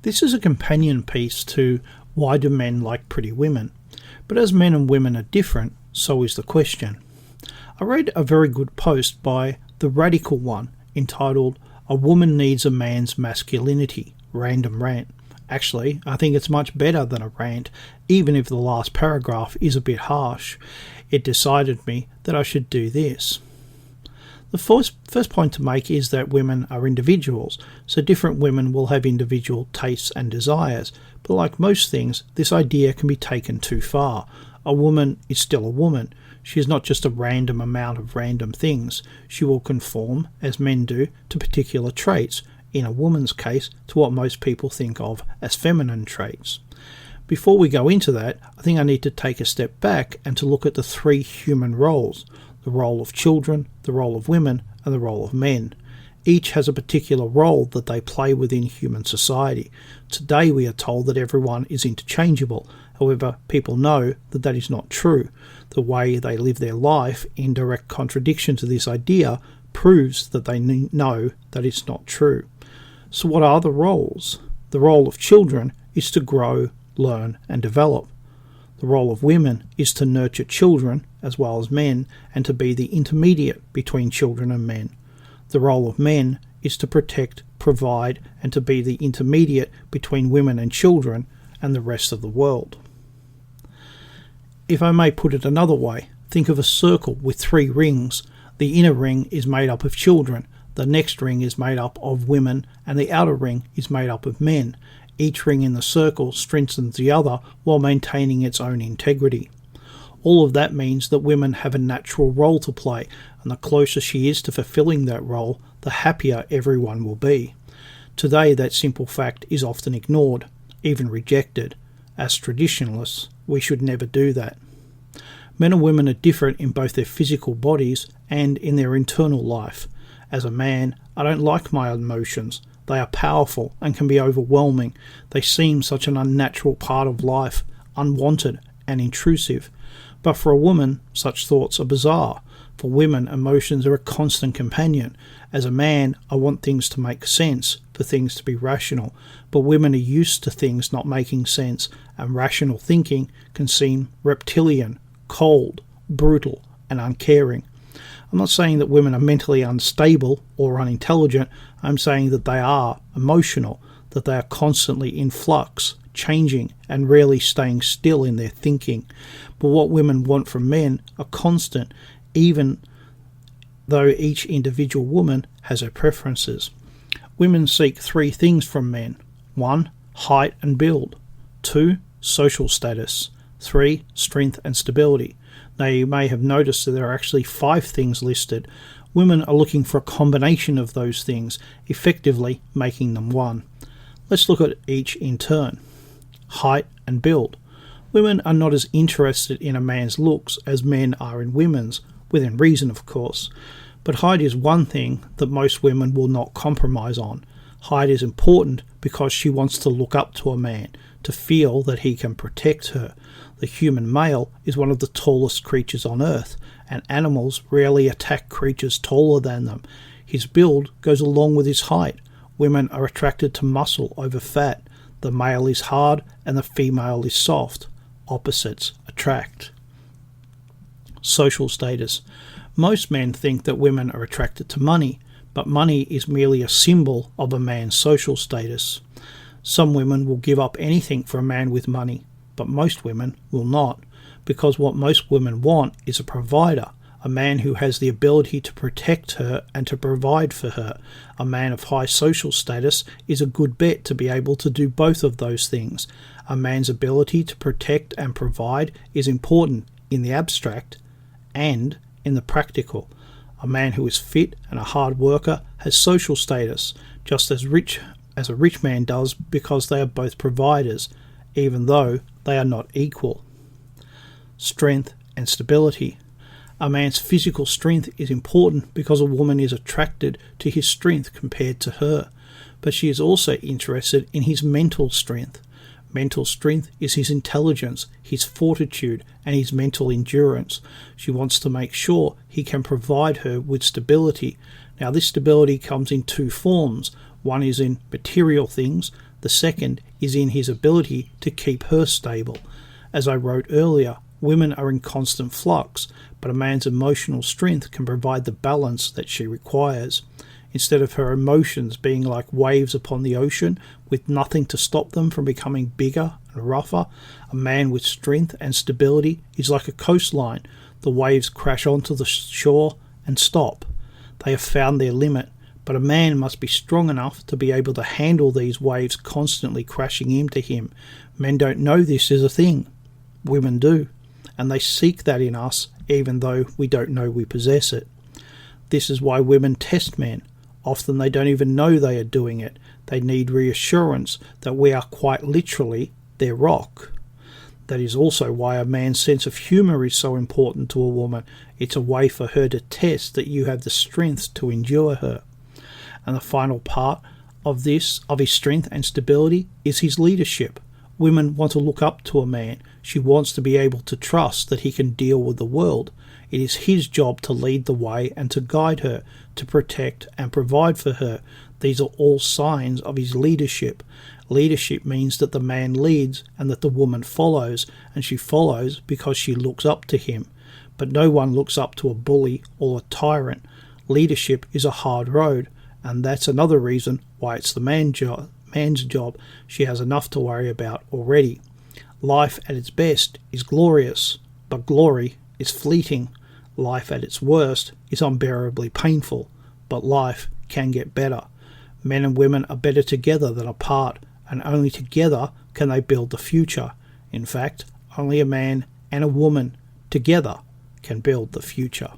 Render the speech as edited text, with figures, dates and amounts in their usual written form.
This is a companion piece to Why Do Men Like Pretty Women? But as men and women are different, so is the question. I read a very good post by The Radical One entitled A Woman Needs a Man's Masculinity, Random Rant. Actually, I think it's much better than a rant, even if the last paragraph is a bit harsh. It decided me that I should do this. The first point to make is that women are individuals, so different women will have individual tastes and desires, but like most things, this idea can be taken too far. A woman is still a woman. She is not just a random amount of random things. She will conform, as men do, to particular traits, in a woman's case, to what most people think of as feminine traits. Before we go into that, I think I need to take a step back and to look at the three human roles: the role of children, the role of women, and the role of men. Each has a particular role that they play within human society. Today we are told that everyone is interchangeable. However, people know that that is not true. The way they live their life, in direct contradiction to this idea, proves that they know that it's not true. So what are the roles? The role of children is to grow, learn, and develop. The role of women is to nurture children as well as men and to be the intermediate between children and men. The role of men is to protect, provide, and to be the intermediate between women and children and the rest of the world. If I may put it another way, think of a circle with 3 rings. The inner ring is made up of children, the next ring is made up of women, and the outer ring is made up of men. Each ring in the circle strengthens the other while maintaining its own integrity. All of that means that women have a natural role to play, and the closer she is to fulfilling that role, the happier everyone will be. Today, that simple fact is often ignored, even rejected. As traditionalists, we should never do that. Men and women are different in both their physical bodies and in their internal life. As a man, I don't like my emotions. They are powerful and can be overwhelming. They seem such an unnatural part of life, unwanted and intrusive. But for a woman, such thoughts are bizarre. For women, emotions are a constant companion. As a man, I want things to make sense, for things to be rational. But women are used to things not making sense, and rational thinking can seem reptilian, cold, brutal, and uncaring. I'm not saying that women are mentally unstable or unintelligent. I'm saying that they are emotional, that they are constantly in flux, changing, and rarely staying still in their thinking. But what women want from men are constant, even though each individual woman has her preferences. Women seek 3 things from men. 1. Height and build. 2. Social status. 3. Strength and stability. Now you may have noticed that there are actually 5 things listed. Women are looking for a combination of those things, effectively making them one. Let's look at each in turn. Height and build. Women are not as interested in a man's looks as men are in women's, within reason of course. But height is one thing that most women will not compromise on. Height is important because she wants to look up to a man, to feel that he can protect her. The human male is one of the tallest creatures on earth, and animals rarely attack creatures taller than them. His build goes along with his height. Women are attracted to muscle over fat. The male is hard and the female is soft. Opposites attract. Social status. Most men think that women are attracted to money, but money is merely a symbol of a man's social status. Some women will give up anything for a man with money, but most women will not, because what most women want is a provider, a man who has the ability to protect her and to provide for her. A man of high social status is a good bet to be able to do both of those things. A man's ability to protect and provide is important in the abstract and in the practical. A man who is fit and a hard worker has social status, just as a rich man does, because they are both providers, even though they are not equal. Strength and stability. A man's physical strength is important because a woman is attracted to his strength compared to her, but she is also interested in his mental strength. Mental strength is his intelligence, his fortitude, and his mental endurance. She wants to make sure he can provide her with stability. Now, this stability comes in 2 forms. One is in material things, the second is in his ability to keep her stable. As I wrote earlier, women are in constant flux, but a man's emotional strength can provide the balance that she requires. Instead of her emotions being like waves upon the ocean with nothing to stop them from becoming bigger and rougher, a man with strength and stability is like a coastline. The waves crash onto the shore and stop. They have found their limit, but a man must be strong enough to be able to handle these waves constantly crashing into him. Men don't know this is a thing. Women do, and they seek that in us even though we don't know we possess it. This is why women test men. Often they don't even know they are doing it. They need reassurance that we are quite literally their rock. That is also why a man's sense of humour is so important to a woman. It's a way for her to test that you have the strength to endure her. And the final part of his strength and stability is his leadership. Women want to look up to a man. She wants to be able to trust that he can deal with the world. It is his job to lead the way and to guide her, to protect and provide for her. These are all signs of his leadership. Leadership means that the man leads and that the woman follows, and she follows because she looks up to him. But no one looks up to a bully or a tyrant. Leadership is a hard road, and that's another reason why it's the man's job. She has enough to worry about already. Life at its best is glorious, but glory is fleeting. Life at its worst is unbearably painful, but life can get better. Men and women are better together than apart, and only together can they build the future. In fact, only a man and a woman together can build the future.